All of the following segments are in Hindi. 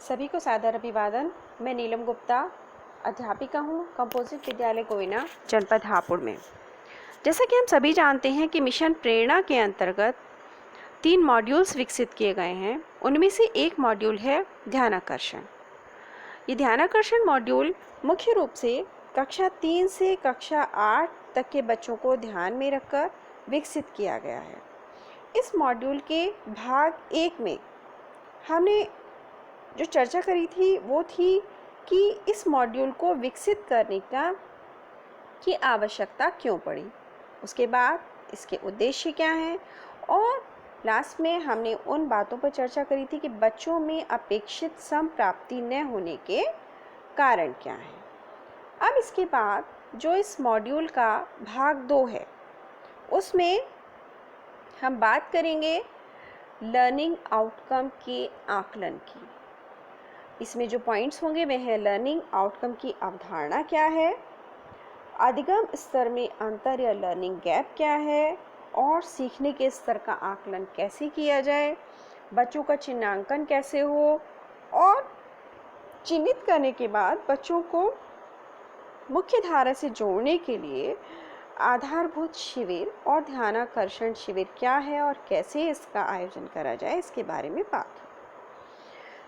सभी को सादर अभिवादन। मैं नीलम गुप्ता अध्यापिका हूँ कंपोजिट विद्यालय कोयना जनपद हापुड़ में। जैसा कि हम सभी जानते हैं कि मिशन प्रेरणा के अंतर्गत 3 मॉड्यूल्स विकसित किए गए हैं। उनमें से एक मॉड्यूल है ध्यानाकर्षण। ये ध्यानाकर्षण मॉड्यूल मुख्य रूप से कक्षा 3 से कक्षा 8 तक के बच्चों को ध्यान में रखकर विकसित किया गया है। इस मॉड्यूल के भाग 1 में हमने जो चर्चा करी थी वो थी कि इस मॉड्यूल को विकसित करने की आवश्यकता क्यों पड़ी, उसके बाद इसके उद्देश्य क्या हैं, और लास्ट में हमने उन बातों पर चर्चा करी थी कि बच्चों में अपेक्षित समप्राप्ति न होने के कारण क्या हैं। अब इसके बाद जो इस मॉड्यूल का भाग 2 है उसमें हम बात करेंगे लर्निंग आउटकम के आकलन की। इसमें जो पॉइंट्स होंगे वे हैं लर्निंग आउटकम की अवधारणा क्या है, अधिगम स्तर में अंतर या लर्निंग गैप क्या है, और सीखने के स्तर का आकलन कैसे किया जाए, बच्चों का चिन्हांकन कैसे हो, और चिन्हित करने के बाद बच्चों को मुख्य धारा से जोड़ने के लिए आधारभूत शिविर और ध्यानाकर्षण शिविर क्या है और कैसे इसका आयोजन करा जाए, इसके बारे में बात हो।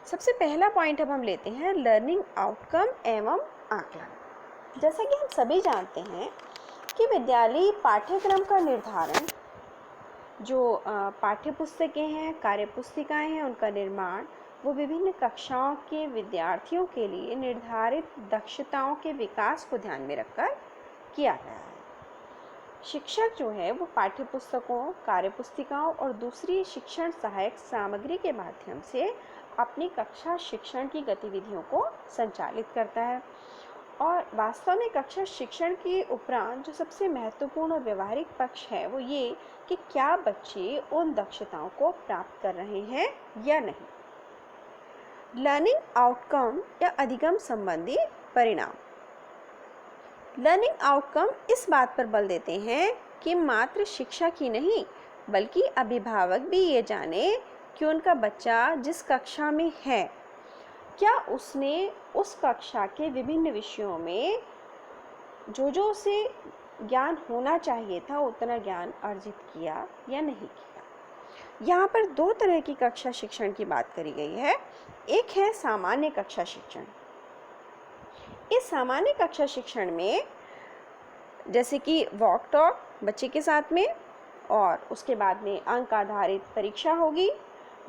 सबसे पहला पॉइंट अब हम लेते हैं लर्निंग आउटकम एवं आकलन। जैसा कि हम सभी जानते हैं कि विद्यालयी पाठ्यक्रम का निर्धारण, जो पाठ्य पुस्तकें हैं, कार्य पुस्तिकाएं हैं, उनका निर्माण वो विभिन्न कक्षाओं के विद्यार्थियों के लिए निर्धारित दक्षताओं के विकास को ध्यान में रखकर किया गया है। शिक्षक जो है वो पाठ्य पुस्तकों, कार्य पुस्तिकाओं और दूसरी शिक्षण सहायक सामग्री के माध्यम से अपनी कक्षा शिक्षण की गतिविधियों को संचालित करता है। और वास्तव में कक्षा शिक्षण के उपरांत जो सबसे महत्वपूर्ण और व्यवहारिक पक्ष है वो ये कि क्या बच्चे उन दक्षताओं को प्राप्त कर रहे हैं या नहीं। लर्निंग आउटकम या अधिगम संबंधी परिणाम। लर्निंग आउटकम इस बात पर बल देते हैं कि मात्र शिक्षक ही नहीं बल्कि अभिभावक भी ये जाने कि उनका बच्चा जिस कक्षा में है क्या उसने उस कक्षा के विभिन्न विषयों में जो उसे ज्ञान होना चाहिए था उतना ज्ञान अर्जित किया या नहीं किया। यहाँ पर 2 तरह की कक्षा शिक्षण की बात करी गई है। एक है सामान्य कक्षा शिक्षण। इस सामान्य कक्षा शिक्षण में जैसे कि वॉक टॉक बच्चे के साथ में, और उसके बाद में अंक आधारित परीक्षा होगी,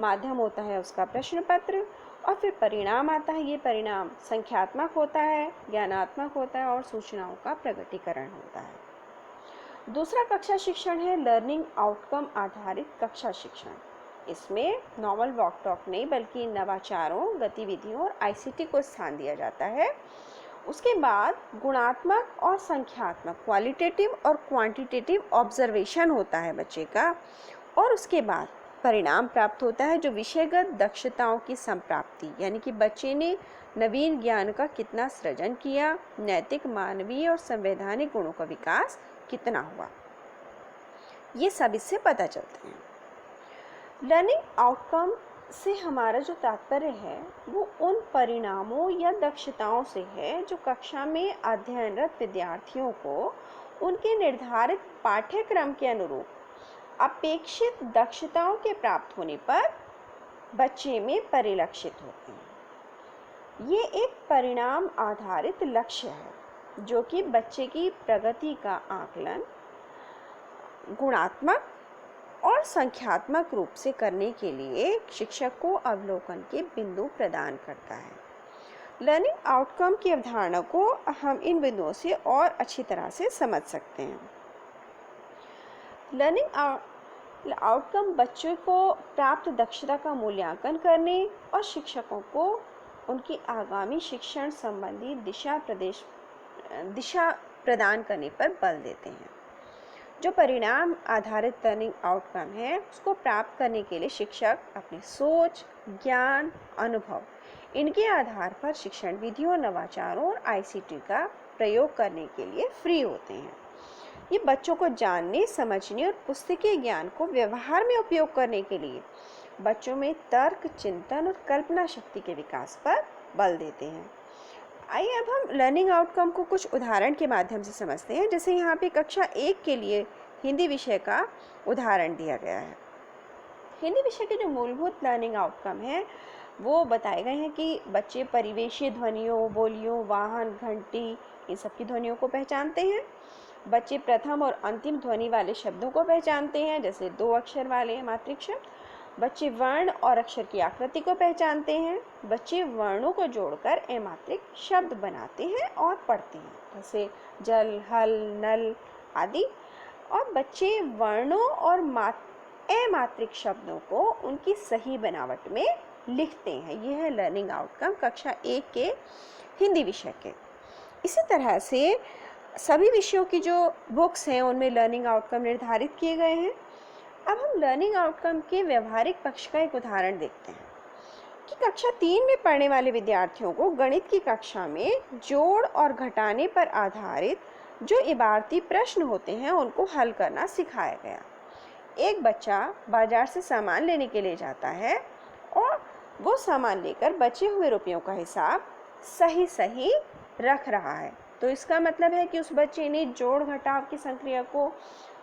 माध्यम होता है उसका प्रश्न पत्र, और फिर परिणाम आता है। ये परिणाम संख्यात्मक होता है, ज्ञानात्मक होता है और सूचनाओं का प्रकटीकरण होता है। दूसरा कक्षा शिक्षण है लर्निंग आउटकम आधारित कक्षा शिक्षण। इसमें नॉर्मल वॉक टॉक नहीं बल्कि नवाचारों, गतिविधियों और आईसीटी को स्थान दिया जाता है। उसके बाद गुणात्मक और संख्यात्मक, क्वालिटेटिव और क्वांटिटेटिव ऑब्जर्वेशन होता है बच्चे का, और उसके बाद परिणाम प्राप्त होता है जो विषयगत दक्षताओं की संप्राप्ति, यानी कि बच्चे ने नवीन ज्ञान का कितना सृजन किया, नैतिक, मानवीय और संवैधानिक गुणों का विकास कितना हुआ, ये सब इससे पता चलते हैं। लर्निंग आउटकम से हमारा जो तात्पर्य है वो उन परिणामों या दक्षताओं से है जो कक्षा में अध्ययनरत विद्यार्थियों को उनके निर्धारित पाठ्यक्रम के अनुरूप अपेक्षित दक्षताओं के प्राप्त होने पर बच्चे में परिलक्षित होते हैं। ये एक परिणाम आधारित लक्ष्य है जो कि बच्चे की प्रगति का आकलन गुणात्मक और संख्यात्मक रूप से करने के लिए शिक्षक को अवलोकन के बिंदु प्रदान करता है। लर्निंग आउटकम की अवधारणा को हम इन बिंदुओं से और अच्छी तरह से समझ सकते हैं। लर्निंग आउटकम बच्चों को प्राप्त दक्षता का मूल्यांकन करने और शिक्षकों को उनकी आगामी शिक्षण संबंधी दिशा प्रदान करने पर बल देते हैं। जो परिणाम आधारित लर्निंग आउटकम है उसको प्राप्त करने के लिए शिक्षक अपनी सोच, ज्ञान, अनुभव इनके आधार पर शिक्षण विधियों, नवाचारों और आईसीटी का प्रयोग करने के लिए फ्री होते हैं। ये बच्चों को जानने, समझने और पुस्तकीय ज्ञान को व्यवहार में उपयोग करने के लिए बच्चों में तर्क, चिंतन और कल्पना शक्ति के विकास पर बल देते हैं। आइए अब हम लर्निंग आउटकम को कुछ उदाहरण के माध्यम से समझते हैं। जैसे यहाँ पे कक्षा 1 के लिए हिंदी विषय का उदाहरण दिया गया है। हिंदी विषय के जो मूलभूत लर्निंग आउटकम हैं वो बताए गए हैं कि बच्चे परिवेशीय ध्वनियों, बोलियों, वाहन, घंटी, इन सब की ध्वनियों को पहचानते हैं। बच्चे प्रथम और अंतिम ध्वनि वाले शब्दों को पहचानते हैं, जैसे 2 अक्षर वाले मात्रिक शब्द। बच्चे वर्ण और अक्षर की आकृति को पहचानते हैं। बच्चे वर्णों को जोड़कर अमात्रिक शब्द बनाते हैं और पढ़ते हैं, जैसे जल, हल, नल आदि। और बच्चे वर्णों और अमात्रिक शब्दों को उनकी सही बनावट में लिखते हैं। यह है लर्निंग आउटकम कक्षा 1 के हिंदी विषय के। इसी तरह से सभी विषयों की जो बुक्स हैं उनमें लर्निंग आउटकम निर्धारित किए गए हैं। अब हम लर्निंग आउटकम के व्यवहारिक पक्ष का एक उदाहरण देखते हैं कि कक्षा 3 में पढ़ने वाले विद्यार्थियों को गणित की कक्षा में जोड़ और घटाने पर आधारित जो इबारती प्रश्न होते हैं उनको हल करना सिखाया गया। एक बच्चा बाजार से सामान लेने के लिए जाता है और वो सामान लेकर बचे हुए रुपयों का हिसाब सही सही रख रहा है। तो इसका मतलब है कि उस बच्चे ने जोड़ घटाव की संक्रिया को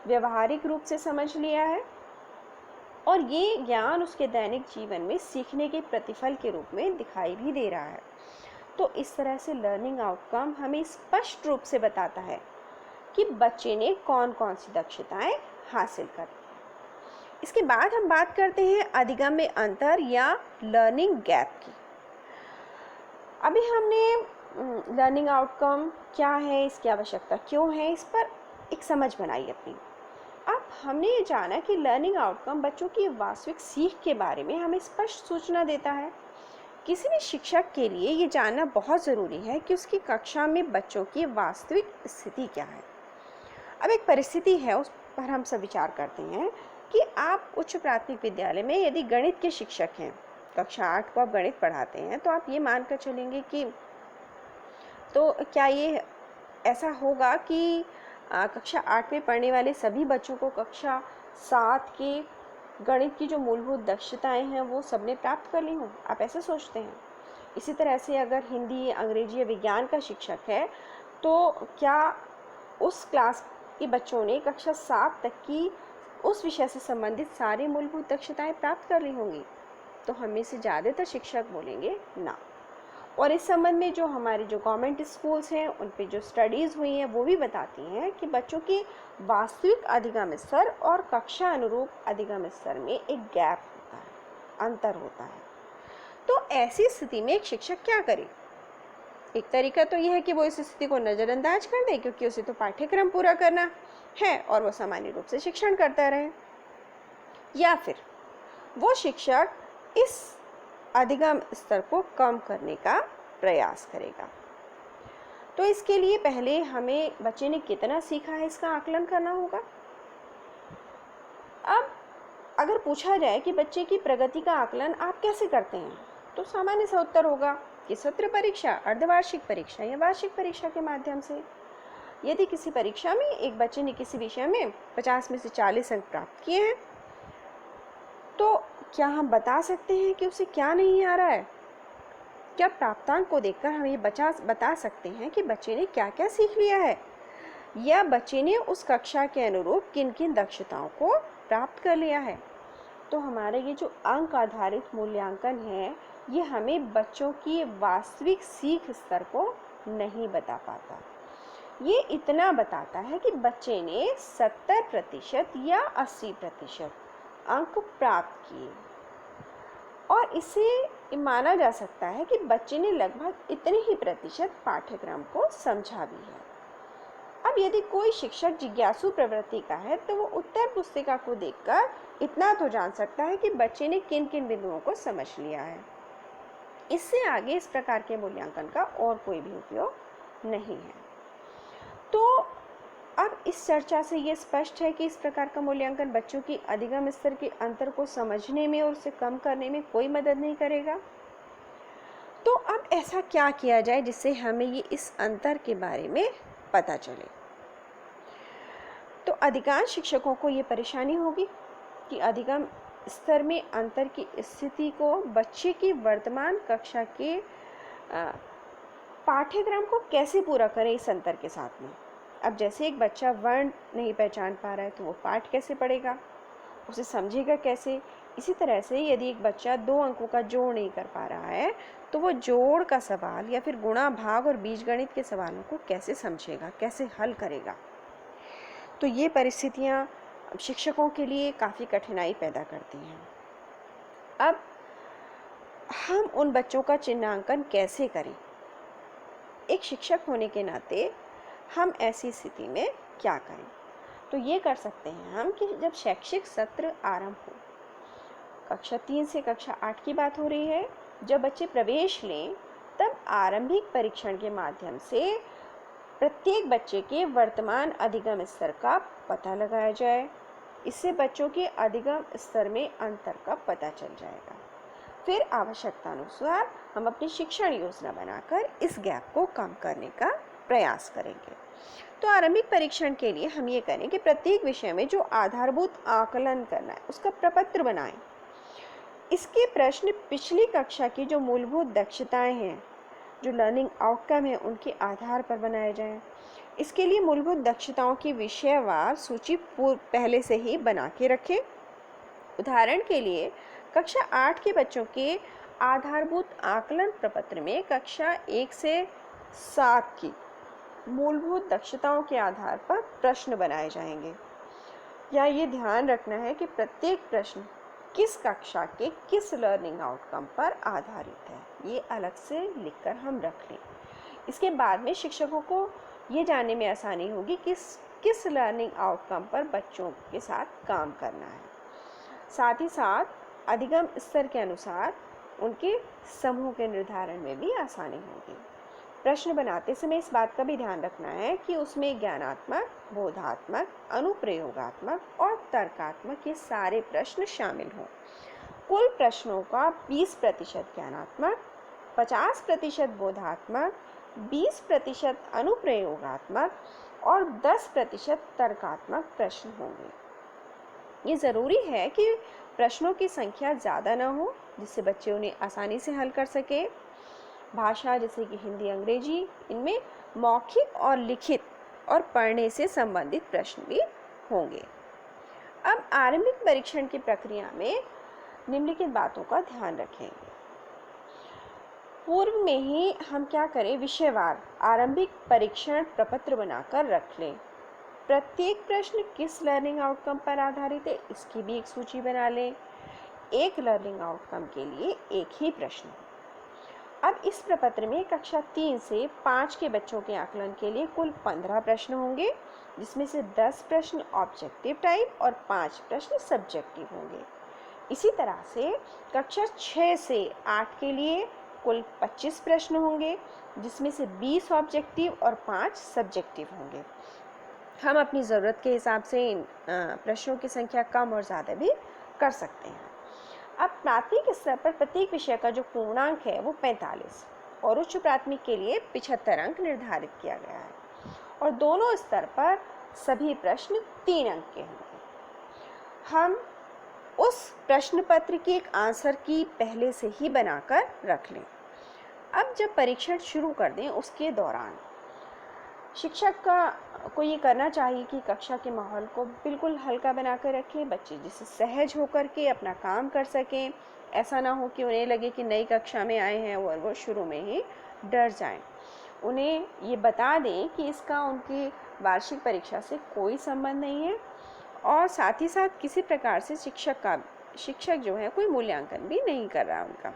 व्यवहारिक रूप से समझ लिया है और ये ज्ञान उसके दैनिक जीवन में सीखने के प्रतिफल के रूप में दिखाई भी दे रहा है। तो इस तरह से लर्निंग आउटकम हमें स्पष्ट रूप से बताता है कि बच्चे ने कौन कौन सी दक्षताएं हासिल कर ली। इसके बाद हम बात करते हैं अधिगम में अंतर या लर्निंग गैप की। अभी हमने लर्निंग आउटकम क्या है, इसकी आवश्यकता क्यों है, इस पर एक समझ बनाई अपनी। अब हमने ये जाना कि लर्निंग आउटकम बच्चों की वास्तविक सीख के बारे में हमें स्पष्ट सूचना देता है। किसी भी शिक्षक के लिए ये जानना बहुत ज़रूरी है कि उसकी कक्षा में बच्चों की वास्तविक स्थिति क्या है। अब एक परिस्थिति है, उस पर हम सब विचार करते हैं कि आप उच्च प्राथमिक विद्यालय में यदि गणित के शिक्षक हैं, कक्षा 8 को आप गणित पढ़ाते हैं, तो आप ये मानकर चलेंगे कि तो क्या ये ऐसा होगा कि कक्षा 8 में पढ़ने वाले सभी बच्चों को कक्षा 7 के गणित की जो मूलभूत दक्षताएं हैं वो सबने प्राप्त कर ली हों? आप ऐसे सोचते हैं। इसी तरह से अगर हिंदी, अंग्रेजी या विज्ञान का शिक्षक है तो क्या उस क्लास के बच्चों ने कक्षा 7 तक की उस विषय से संबंधित सारी मूलभूत दक्षताएं प्राप्त कर ली होंगी? तो हमें से ज़्यादातर शिक्षक बोलेंगे ना। और इस संबंध में जो हमारे जो गवर्नमेंट स्कूल्स हैं उन पे जो स्टडीज़ हुई हैं वो भी बताती हैं कि बच्चों की वास्तविक अधिगम स्तर और कक्षा अनुरूप अधिगम स्तर में एक गैप होता है, अंतर होता है। तो ऐसी स्थिति में एक शिक्षक क्या करे? एक तरीका तो यह है कि वो इस स्थिति को नज़रअंदाज कर दे, क्योंकि उसे तो पाठ्यक्रम पूरा करना है और वो सामान्य रूप से शिक्षण करता रहे। या फिर वो शिक्षक इस अधिगम स्तर को कम करने का प्रयास करेगा। तो इसके लिए पहले हमें बच्चे ने कितना सीखा है इसका आकलन करना होगा। अब अगर पूछा जाए कि बच्चे की प्रगति का आकलन आप कैसे करते हैं, तो सामान्य सा उत्तर होगा कि सत्र परीक्षा, अर्धवार्षिक परीक्षा या वार्षिक परीक्षा के माध्यम से। यदि किसी परीक्षा में एक बच्चे ने किसी विषय में 50 में से 40 अंक प्राप्त किए हैं, तो क्या हम बता सकते हैं कि उसे क्या नहीं आ रहा है? क्या प्राप्तांक को देखकर हम ये बता सकते हैं कि बच्चे ने क्या क्या सीख लिया है, या बच्चे ने उस कक्षा के अनुरूप किन किन दक्षताओं को प्राप्त कर लिया है? तो हमारे ये जो अंक आधारित मूल्यांकन है ये हमें बच्चों की वास्तविक सीख स्तर को नहीं बता पाता। ये इतना बताता है कि बच्चे ने 70% या 80% अंक प्राप्त किए, और इसे माना जा सकता है कि बच्चे ने लगभग इतने ही प्रतिशत पाठ्यक्रम को समझा भी है। अब यदि कोई शिक्षक जिज्ञासु प्रवृत्ति का है तो वो उत्तर पुस्तिका को देखकर इतना तो जान सकता है कि बच्चे ने किन किन बिंदुओं को समझ लिया है। इससे आगे इस प्रकार के मूल्यांकन का और कोई भी उपयोग नहीं है। तो अब इस चर्चा से ये स्पष्ट है कि इस प्रकार का मूल्यांकन बच्चों की अधिगम स्तर के अंतर को समझने में और उसे कम करने में कोई मदद नहीं करेगा। तो अब ऐसा क्या किया जाए जिससे हमें ये इस अंतर के बारे में पता चले? तो अधिकांश शिक्षकों को ये परेशानी होगी कि अधिगम स्तर में अंतर की स्थिति को बच्चे की वर्तमान कक्षा के पाठ्यक्रम को कैसे पूरा करें इस अंतर के साथ में। अब जैसे एक बच्चा वर्ण नहीं पहचान पा रहा है तो वो पाठ कैसे पढ़ेगा, उसे समझेगा कैसे। इसी तरह से यदि एक बच्चा 2 अंकों का जोड़ नहीं कर पा रहा है तो वो जोड़ का सवाल या फिर गुणा भाग और बीजगणित के सवालों को कैसे समझेगा, कैसे हल करेगा। तो ये परिस्थितियाँ शिक्षकों के लिए काफ़ी कठिनाई पैदा करती हैं। अब हम उन बच्चों का चिन्हांकन कैसे करें। एक शिक्षक होने के नाते हम ऐसी स्थिति में क्या करें। तो ये कर सकते हैं हम कि जब शैक्षिक सत्र आरंभ हो, कक्षा 3 से कक्षा 8 की बात हो रही है, जब बच्चे प्रवेश लें तब आरंभिक परीक्षण के माध्यम से प्रत्येक बच्चे के वर्तमान अधिगम स्तर का पता लगाया जाए। इससे बच्चों के अधिगम स्तर में अंतर का पता चल जाएगा। फिर आवश्यकता अनुसार हम अपनी शिक्षण योजना बनाकर इस गैप को कम करने का प्रयास करेंगे। तो आरंभिक परीक्षण के लिए हम ये करें कि प्रत्येक विषय में जो आधारभूत आकलन करना है उसका प्रपत्र बनाएं। इसके प्रश्न पिछली कक्षा की जो मूलभूत दक्षताएं हैं, जो लर्निंग आउटकम है, उनके आधार पर बनाए जाएं। इसके लिए मूलभूत दक्षताओं की विषयवार सूची पहले से ही बना के रखें। उदाहरण के लिए कक्षा 8 के बच्चों के आधारभूत आकलन प्रपत्र में कक्षा 1 से 7 की मूलभूत दक्षताओं के आधार पर प्रश्न बनाए जाएंगे। या ये ध्यान रखना है कि प्रत्येक प्रश्न किस कक्षा के किस लर्निंग आउटकम पर आधारित है, ये अलग से लिखकर हम रख लें। इसके बाद में शिक्षकों को ये जानने में आसानी होगी कि किस लर्निंग आउटकम पर बच्चों के साथ काम करना है। साथ ही साथ अधिगम स्तर के अनुसार उनके समूह के निर्धारण में भी आसानी होगी। प्रश्न बनाते समय इस बात का भी ध्यान रखना है कि उसमें ज्ञानात्मक, बोधात्मक, अनुप्रयोगात्मक और तर्कात्मक ये सारे प्रश्न शामिल हों। कुल प्रश्नों का 20% ज्ञानात्मक, 50% बोधात्मक, 20% अनुप्रयोगात्मक और 10% तर्कात्मक प्रश्न होंगे। ये ज़रूरी है कि प्रश्नों की संख्या ज़्यादा ना हो, जिससे बच्चे उन्हें आसानी से हल कर सके। भाषा जैसे कि हिंदी, अंग्रेजी, इनमें मौखिक और लिखित और पढ़ने से संबंधित प्रश्न भी होंगे। अब आरंभिक परीक्षण की प्रक्रिया में निम्नलिखित बातों का ध्यान रखेंगे। पूर्व में ही हम क्या करें, विषयवार आरंभिक परीक्षण प्रपत्र बनाकर रख लें। प्रत्येक प्रश्न किस लर्निंग आउटकम पर आधारित है, इसकी भी एक सूची बना लें। एक लर्निंग आउटकम के लिए एक ही प्रश्न। अब इस प्रपत्र में कक्षा 3 से 5 के बच्चों के आकलन के लिए कुल 15 प्रश्न होंगे, जिसमें से 10 प्रश्न ऑब्जेक्टिव टाइप और 5 प्रश्न सब्जेक्टिव होंगे। इसी तरह से कक्षा 6 से 8 के लिए कुल 25 प्रश्न होंगे, जिसमें से 20 ऑब्जेक्टिव और 5 सब्जेक्टिव होंगे। हम अपनी ज़रूरत के हिसाब से इन प्रश्नों की संख्या कम और ज़्यादा भी कर सकते हैं। अब प्राथमिक स्तर पर प्रत्येक विषय का जो पूर्णांक है वो 45 और उच्च प्राथमिक के लिए 75 अंक निर्धारित किया गया है और दोनों स्तर पर सभी प्रश्न 3 अंक के होंगे। हम उस प्रश्न पत्र की एक आंसर की पहले से ही बनाकर रख लें। अब जब परीक्षण शुरू कर दें उसके दौरान शिक्षक को ये करना चाहिए कि कक्षा के माहौल को बिल्कुल हल्का बनाकर रखें, बच्चे जिससे सहज होकर के अपना काम कर सकें। ऐसा ना हो कि उन्हें लगे कि नई कक्षा में आए हैं और वो शुरू में ही डर जाएं। उन्हें ये बता दें कि इसका उनकी वार्षिक परीक्षा से कोई संबंध नहीं है और साथ ही साथ किसी प्रकार से शिक्षक जो है कोई मूल्यांकन भी नहीं कर रहा उनका।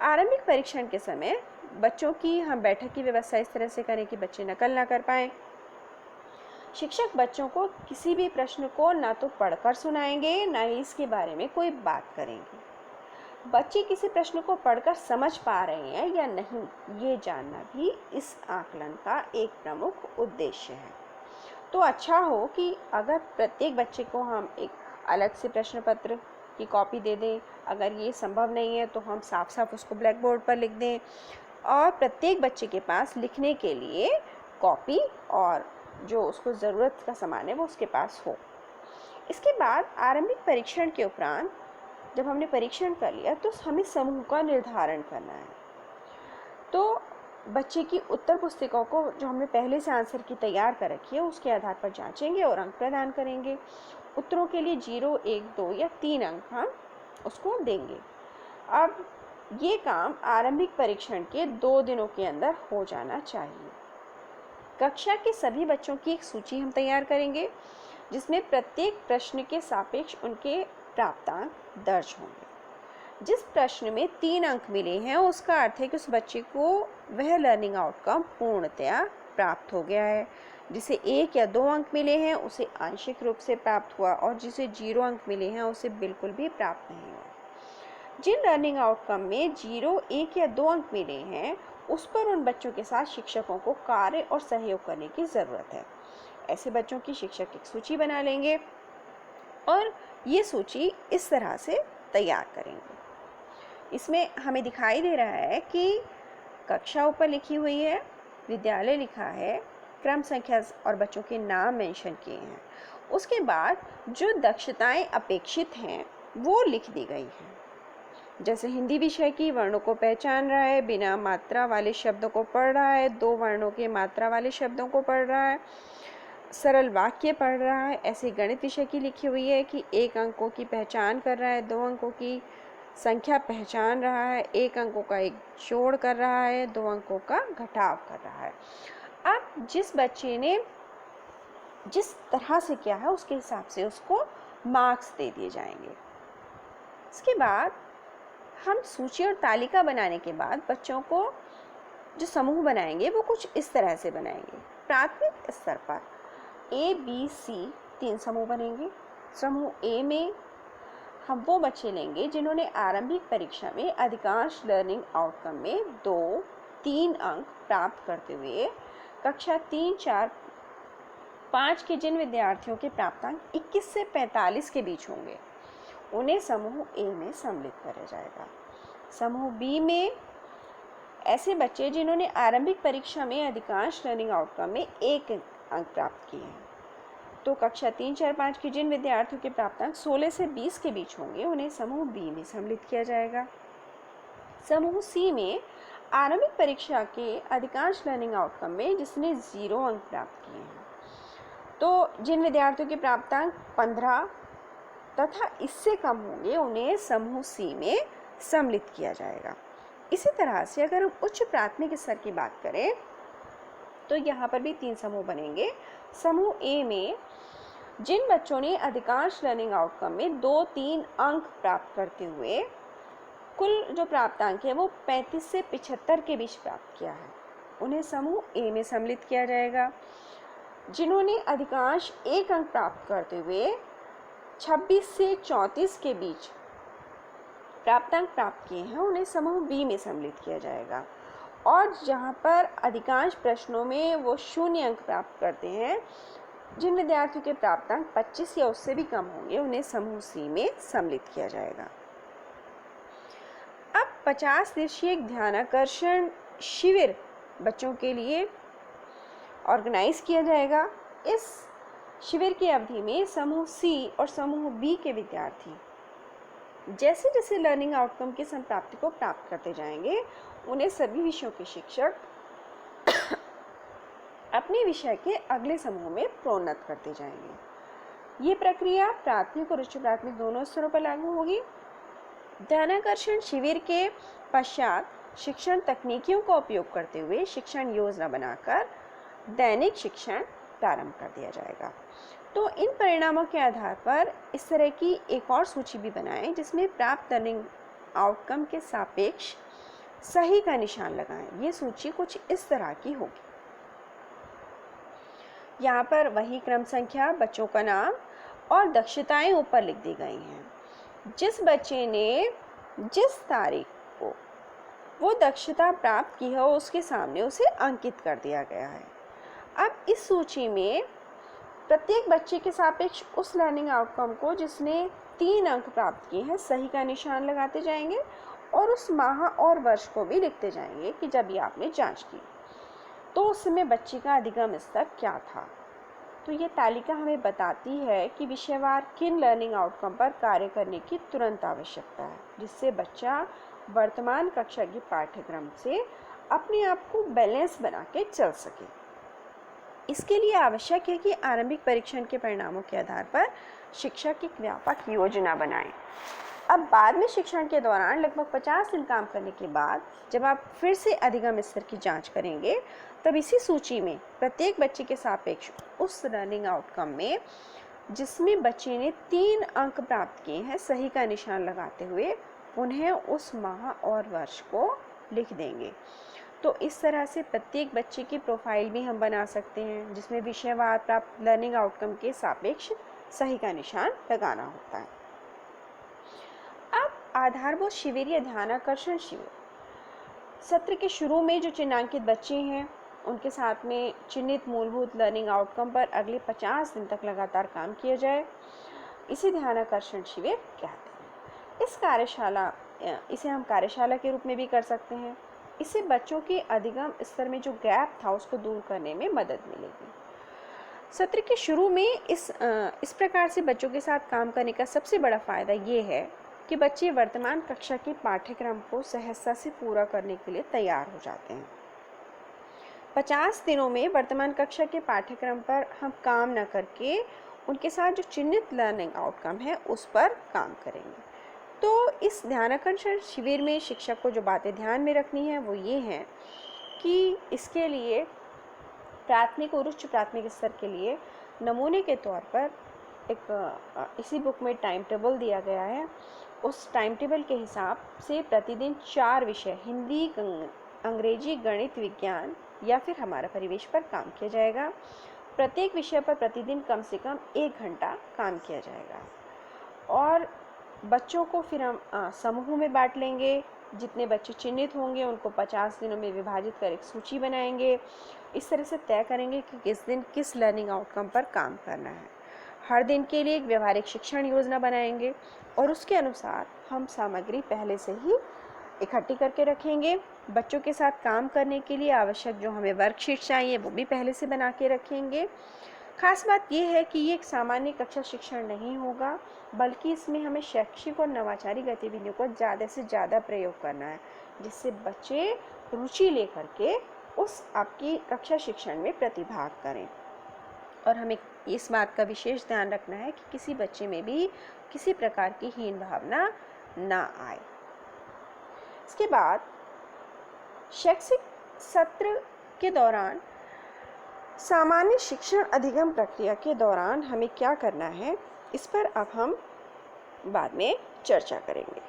आरंभिक परीक्षण के समय बच्चों की हम बैठक की व्यवस्था इस तरह से करें कि बच्चे नकल ना कर पाएँ। शिक्षक बच्चों को किसी भी प्रश्न को ना तो पढ़कर सुनाएंगे, ना ही इसके बारे में कोई बात करेंगे। बच्चे किसी प्रश्न को पढ़कर समझ पा रहे हैं या नहीं, ये जानना भी इस आकलन का एक प्रमुख उद्देश्य है। तो अच्छा हो कि अगर प्रत्येक बच्चे को हम एक अलग से प्रश्न पत्र की कॉपी दे दें। अगर ये संभव नहीं है तो हम साफ साफ उसको ब्लैक बोर्ड पर लिख दें और प्रत्येक बच्चे के पास लिखने के लिए कॉपी और जो उसको ज़रूरत का सामान है वो उसके पास हो। इसके बाद आरंभिक परीक्षण के उपरांत जब हमने परीक्षण कर लिया तो हमें समूह का निर्धारण करना है। तो बच्चे की उत्तर पुस्तिकाओं को जो हमने पहले से आंसर की तैयार कर रखी है उसके आधार पर जांचेंगे और अंक प्रदान करेंगे। उत्तरों के लिए 0, 1, 2 या 3 अंक हम उसको देंगे। अब ये काम आरंभिक परीक्षण के 2 दिनों के अंदर हो जाना चाहिए। कक्षा के सभी बच्चों की एक सूची हम तैयार करेंगे जिसमें प्रत्येक प्रश्न के सापेक्ष उनके प्राप्तांक दर्ज होंगे। जिस प्रश्न में 3 अंक मिले हैं उसका अर्थ है कि उस बच्चे को वह लर्निंग आउटकम पूर्णतया प्राप्त हो गया है। जिसे 1 या 2 अंक मिले हैं उसे आंशिक रूप से प्राप्त हुआ और जिसे 0 अंक मिले हैं उसे बिल्कुल भी प्राप्त नहीं हुआ। जिन लर्निंग आउटकम में 0, 1 या 2 अंक मिले हैं उस पर उन बच्चों के साथ शिक्षकों को कार्य और सहयोग करने की ज़रूरत है। ऐसे बच्चों की शिक्षक एक सूची बना लेंगे और ये सूची इस तरह से तैयार करेंगे। इसमें हमें दिखाई दे रहा है कि कक्षा ऊपर लिखी हुई है, विद्यालय लिखा है, क्रम संख्या और बच्चों के नाम मेंशन किए हैं। उसके बाद जो दक्षताएं अपेक्षित हैं वो लिख दी गई हैं। जैसे हिंदी विषय की वर्णों को पहचान रहा है, बिना मात्रा वाले शब्दों को पढ़ रहा है, 2 वर्णों के मात्रा वाले शब्दों को पढ़ रहा है, सरल वाक्य पढ़ रहा है। ऐसे गणित विषय की लिखी हुई है कि 1 अंकों की पहचान कर रहा है, 2 अंकों की संख्या पहचान रहा है, 1 अंकों का एक जोड़ कर रहा है, 2 अंकों का घटाव कर रहा है। अब जिस बच्चे ने जिस तरह से किया है उसके हिसाब से उसको मार्क्स दे दिए जाएंगे। इसके बाद हम सूची और तालिका बनाने के बाद बच्चों को जो समूह बनाएंगे वो कुछ इस तरह से बनाएंगे। प्राथमिक स्तर पर A, B, C 3 समूह बनेंगे। समूह A में हम वो बच्चे लेंगे जिन्होंने आरंभिक परीक्षा में अधिकांश लर्निंग आउटकम में 2, 3 अंक प्राप्त करते हुए कक्षा 3, 4, 5 के जिन विद्यार्थियों के प्राप्तांक 21 से 45 के बीच होंगे उन्हें समूह A में सम्मिलित करा जाएगा। समूह B में ऐसे बच्चे जिन्होंने आरंभिक परीक्षा में अधिकांश लर्निंग आउटकम में 1 अंक प्राप्त किए हैं। तो कक्षा 3, 4, 5 के जिन विद्यार्थियों के प्राप्तांक 16 से 20 के बीच होंगे उन्हें समूह B में सम्मिलित किया जाएगा। समूह C में आरंभिक परीक्षा के अधिकांश लर्निंग आउटकम में जिसने 0 अंक प्राप्त किए हैं। तो जिन विद्यार्थियों के प्राप्तांक 15 तथा इससे कम होंगे उन्हें समूह C में सम्मिलित किया जाएगा। इसी तरह से अगर हम उच्च प्राथमिक स्तर की बात करें तो यहाँ पर भी 3 समूह बनेंगे। समूह A में जिन बच्चों ने अधिकांश लर्निंग आउटकम में 2, 3 अंक प्राप्त करते हुए कुल जो प्राप्तांक है वो 35 से 75 के बीच प्राप्त किया है उन्हें समूह A में सम्मिलित किया जाएगा। जिन्होंने अधिकांश 1 अंक प्राप्त करते हुए 26 से 34 के बीच प्राप्तांक प्राप्त किए हैं उन्हें समूह B में सम्मिलित किया जाएगा। और जहां पर अधिकांश प्रश्नों में वो 0 अंक प्राप्त करते हैं, जिन विद्यार्थियों के प्राप्तांक 25 या उससे भी कम होंगे उन्हें समूह C में सम्मिलित किया जाएगा। अब 50 दिवसीय ध्यानाकर्षण शिविर बच्चों के लिए ऑर्गेनाइज किया जाएगा। इस शिविर की अवधि में समूह C और समूह B के विद्यार्थी जैसे जैसे लर्निंग आउटकम की संप्राप्ति को प्राप्त करते जाएंगे उन्हें सभी विषयों के शिक्षक अपने विषय के अगले समूह में प्रोन्नत करते जाएंगे। ये प्रक्रिया प्राथमिक और उच्च प्राथमिक दोनों स्तरों पर लागू होगी। ध्यानाकर्षण शिविर के पश्चात शिक्षण तकनीकियों का उपयोग करते हुए शिक्षण योजना बनाकर दैनिक शिक्षण प्रारंभ कर दिया जाएगा। तो इन परिणामों के आधार पर इस तरह की एक और सूची भी बनाएं जिसमें प्राप्त लर्निंग आउटकम के सापेक्ष सही का निशान लगाएं। ये सूची कुछ इस तरह की होगी। यहाँ पर वही क्रम संख्या, बच्चों का नाम और दक्षताएं ऊपर लिख दी गई हैं। जिस बच्चे ने जिस तारीख को वो दक्षता प्राप्त की है उसके सामने उसे अंकित कर दिया गया है। अब इस सूची में प्रत्येक बच्चे के सापेक्ष उस लर्निंग आउटकम को जिसने 3 अंक प्राप्त किए हैं सही का निशान लगाते जाएंगे और उस माह और वर्ष को भी लिखते जाएंगे कि जब ये आपने जांच की तो उस समय बच्चे का अधिगम स्तर क्या था। तो ये तालिका हमें बताती है कि विषयवार किन लर्निंग आउटकम पर कार्य करने की तुरंत आवश्यकता है, जिससे बच्चा वर्तमान कक्षा के पाठ्यक्रम से अपने आप को बैलेंस बना के चल सके। इसके लिए आवश्यक है कि आरंभिक परीक्षण के परिणामों के आधार पर शिक्षक एक व्यापक योजना बनाएं। अब बाद में शिक्षण के दौरान लगभग 50 दिन काम करने के बाद जब आप फिर से अधिगम स्तर की जांच करेंगे, तब इसी सूची में प्रत्येक बच्चे के सापेक्ष उस लर्निंग आउटकम में जिसमें बच्चे ने 3 अंक प्राप्त किए हैं, सही का निशान लगाते हुए उन्हें उस माह और वर्ष को लिख देंगे। तो इस तरह से प्रत्येक बच्चे की प्रोफाइल भी हम बना सकते हैं, जिसमें विषयवार प्राप्त लर्निंग आउटकम के सापेक्ष सही का निशान लगाना होता है। अब आधारभूत शिविर या ध्यानाकर्षण शिविर, सत्र के शुरू में जो चिन्हांकित बच्चे हैं उनके साथ में चिन्हित मूलभूत लर्निंग आउटकम पर अगले 50 दिन तक लगातार काम किया जाए, इसे ध्यानाकर्षण शिविर कहते हैं। इसे हम कार्यशाला के रूप में भी कर सकते हैं। इससे बच्चों के अधिगम स्तर में जो गैप था उसको दूर करने में मदद मिलेगी। सत्र के शुरू में इस प्रकार से बच्चों के साथ काम करने का सबसे बड़ा फ़ायदा ये है कि बच्चे वर्तमान कक्षा के पाठ्यक्रम को सहजता से पूरा करने के लिए तैयार हो जाते हैं। 50 दिनों में वर्तमान कक्षा के पाठ्यक्रम पर हम काम न करके उनके साथ जो चिन्हित लर्निंग आउटकम है उस पर काम करेंगे। तो इस ध्यानाकर्षण शिविर में शिक्षक को जो बातें ध्यान में रखनी है वो ये हैं कि इसके लिए प्राथमिक और उच्च प्राथमिक स्तर के लिए नमूने के तौर पर इसी बुक में टाइम टेबल दिया गया है। उस टाइम टेबल के हिसाब से प्रतिदिन 4 विषय हिंदी, अंग्रेजी, गणित, विज्ञान या फिर हमारा परिवेश पर काम किया जाएगा। प्रत्येक विषय पर प्रतिदिन कम से कम 1 घंटा काम किया जाएगा और बच्चों को फिर हम समूह में बांट लेंगे। जितने बच्चे चिन्हित होंगे उनको 50 दिनों में विभाजित कर एक सूची बनाएंगे। इस तरह से तय करेंगे कि किस दिन किस लर्निंग आउटकम पर काम करना है। हर दिन के लिए एक व्यवहारिक शिक्षण योजना बनाएंगे और उसके अनुसार हम सामग्री पहले से ही इकट्ठी करके रखेंगे। बच्चों के साथ काम करने के लिए आवश्यक जो हमें वर्कशीट चाहिए वो भी पहले से बना के रखेंगे। खास बात यह है कि ये एक सामान्य कक्षा शिक्षण नहीं होगा, बल्कि इसमें हमें शैक्षिक और नवाचारी गतिविधियों को ज़्यादा से ज़्यादा प्रयोग करना है, जिससे बच्चे रुचि लेकर के उस आपकी कक्षा शिक्षण में प्रतिभाग करें। और हमें इस बात का विशेष ध्यान रखना है कि किसी बच्चे में भी किसी प्रकार की हीन भावना ना आए। इसके बाद शैक्षिक सत्र के दौरान सामान्य शिक्षण अधिगम प्रक्रिया के दौरान हमें क्या करना है, इस पर अब हम बाद में चर्चा करेंगे।